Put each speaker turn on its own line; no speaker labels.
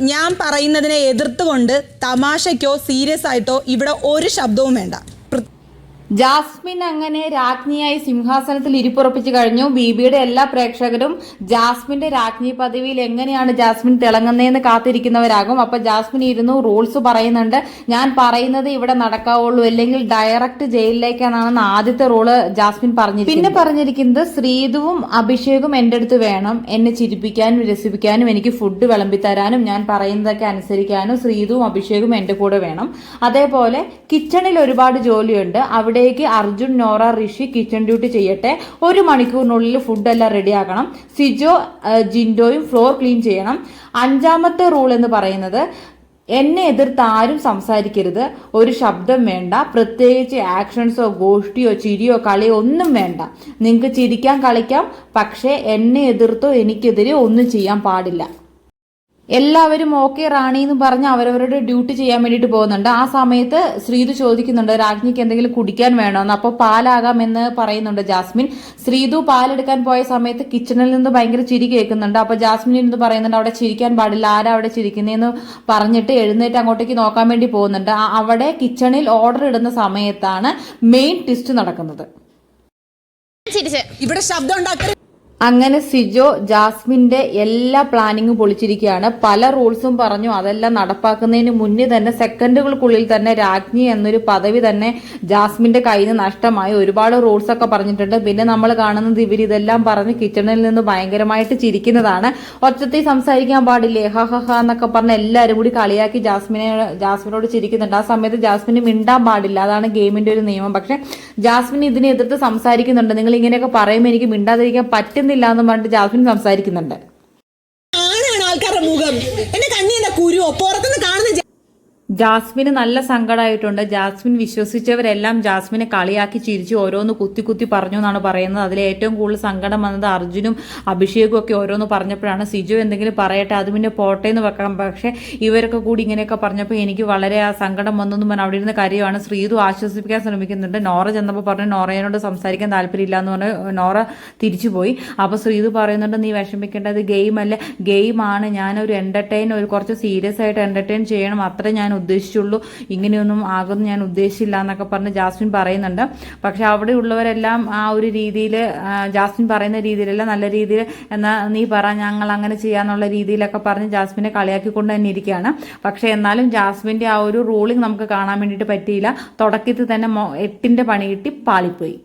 ഞാൻ പറയുന്നതിനെ എതിർത്തുകൊണ്ട് തമാശയ്ക്കോ സീരിയസ് ആയിട്ടോ ഇവിടെ ഒരു ശബ്ദവും വേണ്ട.
ജാസ്മിൻ അങ്ങനെ രാജ്ഞിയായി സിംഹാസനത്തിൽ ഇരിപ്പുറപ്പിച്ചു കഴിഞ്ഞു. ബിബിയുടെ എല്ലാ പ്രേക്ഷകരും ജാസ്മിന്റെ രാജ്ഞി പദവിയിൽ എങ്ങനെയാണ് ജാസ്മിൻ തിളങ്ങുന്നതെന്ന് കാത്തിരിക്കുന്നവരാകും. അപ്പൊ ജാസ്മിൻ ഇരുന്നു റൂൾസ് പറയുന്നുണ്ട്. ഞാൻ പറയുന്നത് ഇവിടെ നടക്കാവുള്ളൂ, അല്ലെങ്കിൽ ഡയറക്റ്റ് ജയിലിലേക്കാണെന്ന് ആദ്യത്തെ റൂള് ജാസ്മിൻ പറഞ്ഞിരിക്കുന്നത്. പിന്നെ പറഞ്ഞിരിക്കുന്നത് ശ്രീതുവും അഭിഷേകും എന്റെ അടുത്ത് വേണം, എന്നെ ചിരിപ്പിക്കാനും രസിപ്പിക്കാനും എനിക്ക് ഫുഡ് വിളമ്പിത്തരാനും ഞാൻ പറയുന്നതൊക്കെ അനുസരിക്കാനും ശ്രീതുവും അഭിഷേകും എന്റെ കൂടെ വേണം. അതേപോലെ കിച്ചണിൽ ഒരുപാട് ജോലിയുണ്ട്, അവിടെ അർജുൻ, നോറ, ഋഷി കിച്ചൺ ഡ്യൂട്ടി ചെയ്യട്ടെ. 1 മണിക്കൂറിനുള്ളിൽ ഫുഡ് എല്ലാം റെഡിയാക്കണം. സിജോ, ജിൻഡോയും ഫ്ലോർ ക്ലീൻ ചെയ്യണം. 5ാമത്തെ റൂൾ എന്ന് പറയുന്നത് എന്നെ എതിർത്ത് ആരും സംസാരിക്കരുത്, ഒരു ശബ്ദം വേണ്ട, പ്രത്യേകിച്ച് ആക്ഷൻസോ ഗോഷ്ടിയോ ചിരിയോ കളിയോ ഒന്നും വേണ്ട. നിങ്ങൾക്ക് ചിരിക്കാൻ കളിക്കാം, പക്ഷേ എന്നെ എതിർത്തോ എനിക്കെതിരെ ഒന്നും ചെയ്യാൻ പാടില്ല. എല്ലാവരും ഓക്കെ റാണി എന്ന് പറഞ്ഞ് അവരവരുടെ ഡ്യൂട്ടി ചെയ്യാൻ വേണ്ടിയിട്ട് പോകുന്നുണ്ട്. ആ സമയത്ത് ശ്രീതു ചോദിക്കുന്നുണ്ട് രാജ്ഞിക്ക് എന്തെങ്കിലും കുടിക്കാൻ വേണമെന്ന്. അപ്പോൾ പാലാകാം എന്ന് പറയുന്നുണ്ട് ജാസ്മിൻ. ശ്രീതു പാലെടുക്കാൻ പോയ സമയത്ത് കിച്ചണിൽ നിന്ന് ഭയങ്കര ചിരി കേൾക്കുന്നുണ്ട്. അപ്പോൾ ജാസ്മിൻ എന്ന് പറയുന്നുണ്ട് അവിടെ ചിരിക്കാൻ പാടില്ല, ആരാ അവിടെ ചിരിക്കുന്നതെന്ന് പറഞ്ഞിട്ട് എഴുന്നേറ്റ് അങ്ങോട്ടേക്ക് നോക്കാൻ വേണ്ടി പോകുന്നുണ്ട്. അവിടെ കിച്ചണിൽ ഓർഡർ ഇടുന്ന സമയത്താണ് മെയിൻ ട്വിസ്റ്റ് നടക്കുന്നത്.
ഇവിടെ ശബ്ദം ഉണ്ടാക്കരുത്.
അങ്ങനെ സിജോ ജാസ്മിന്റെ എല്ലാ പ്ലാനിങ്ങും പൊളിച്ചിരിക്കുകയാണ്. പല റൂൾസും പറഞ്ഞു, അതെല്ലാം നടപ്പാക്കുന്നതിന് മുന്നേ തന്നെ സെക്കൻഡുകൾക്കുള്ളിൽ തന്നെ രാജ്ഞി എന്നൊരു പദവി തന്നെ ജാസ്മിന്റെ കയ്യിൽ നിന്ന് നഷ്ടമായി. ഒരുപാട് റൂൾസ് ഒക്കെ പറഞ്ഞിട്ടുണ്ട്. പിന്നെ നമ്മൾ കാണുന്നത് ഇതെല്ലാം പറഞ്ഞ് കിച്ചണിൽ നിന്ന് ഭയങ്കരമായിട്ട് ചിരിക്കുന്നതാണ്. ഒച്ചത്തിൽ സംസാരിക്കാൻ പാടില്ലേ, ഹ ഹ ഹ എന്നൊക്കെ പറഞ്ഞ് എല്ലാവരും കൂടി കളിയാക്കി ജാസ്മിനോട് ചിരിക്കുന്നുണ്ട്. ആ സമയത്ത് ജാസ്മിന് മിണ്ടാൻ പാടില്ല, അതാണ് ഗെയിമിന്റെ ഒരു നിയമം. പക്ഷെ ജാസ്മിൻ ഇതിനെ എതിർത്ത് സംസാരിക്കുന്നുണ്ട്. നിങ്ങൾ ഇങ്ങനെയൊക്കെ പറയുമ്പോൾ എനിക്ക് മിണ്ടാതിരിക്കാൻ പറ്റുന്നില്ല എന്ന് പറഞ്ഞിട്ട് ജാസ്മിൻ സംസാരിക്കുന്നുണ്ട്.
ആൾക്കാരുടെ മുഖം എന്നെ കണ്ണിന്റെ കുരുവോ പുറത്തുനിന്ന് കാണുന്ന
ജാസ്മിന് നല്ല സങ്കടമായിട്ടുണ്ട്. ജാസ്മിൻ വിശ്വസിച്ചവരെല്ലാം ജാസ്മിനെ കളിയാക്കി ചിരിച്ച് ഓരോന്ന് കുത്തി കുത്തി പറഞ്ഞു എന്നാണ് പറയുന്നത്. അതിൽ ഏറ്റവും കൂടുതൽ സങ്കടം വന്നത് അർജുനും അഭിഷേകും ഒക്കെ ഓരോന്ന് പറഞ്ഞപ്പോഴാണ്. സിജു എന്തെങ്കിലും പറയട്ടെ, അത് പിന്നെ പോട്ടെ എന്ന് വെക്കാം, പക്ഷേ ഇവരൊക്കെ കൂടി ഇങ്ങനെയൊക്കെ പറഞ്ഞപ്പോൾ എനിക്ക് വളരെ ആ സങ്കടം വന്നെന്നും പറഞ്ഞാൽ അവിടെ ഇരുന്ന് കാര്യമാണ്. ശ്രീതു ആശ്വസിപ്പിക്കാൻ ശ്രമിക്കുന്നുണ്ട്. നോറ ചെന്നപ്പോൾ പറഞ്ഞു നോറയോട് സംസാരിക്കാൻ താല്പര്യമില്ല എന്ന് പറഞ്ഞ് നോറ തിരിച്ചുപോയി. അപ്പോൾ ശ്രീതു പറയുന്നുണ്ട് നീ വിഷമിക്കേണ്ടത് ഗെയിമല്ല, ഗെയിമാണ്, ഞാനൊരു ഒരു കുറച്ച് സീരിയസ് ആയിട്ട് എൻ്റർടൈൻ ചെയ്യണം, അത്രേ ഞാൻ ഉദ്ദേശിച്ചുള്ളൂ, ഇങ്ങനെയൊന്നും ആകുമെന്ന് ഞാൻ ഉദ്ദേശിച്ചില്ല എന്നൊക്കെ പറഞ്ഞ് ജാസ്മിൻ പറയുന്നുണ്ട്. പക്ഷെ അവിടെ ഉള്ളവരെല്ലാം ആ ഒരു രീതിയിൽ ജാസ്മിൻ പറയുന്ന രീതിയിലല്ല, നല്ല രീതിയിൽ എന്നാൽ നീ പറ ഞങ്ങൾ അങ്ങനെ ചെയ്യാന്നുള്ള രീതിയിലൊക്കെ പറഞ്ഞ് ജാസ്മിനെ കളിയാക്കിക്കൊണ്ട് തന്നെ ഇരിക്കുകയാണ്. പക്ഷെ എന്നാലും ജാസ്മിൻ്റെ ആ ഒരു റൂളിംഗ് നമുക്ക് കാണാൻ വേണ്ടിയിട്ട് പറ്റിയില്ല. തുടക്കത്തിൽ തന്നെ 8ന്റെ പണി കിട്ടി, പാളിപ്പോയി.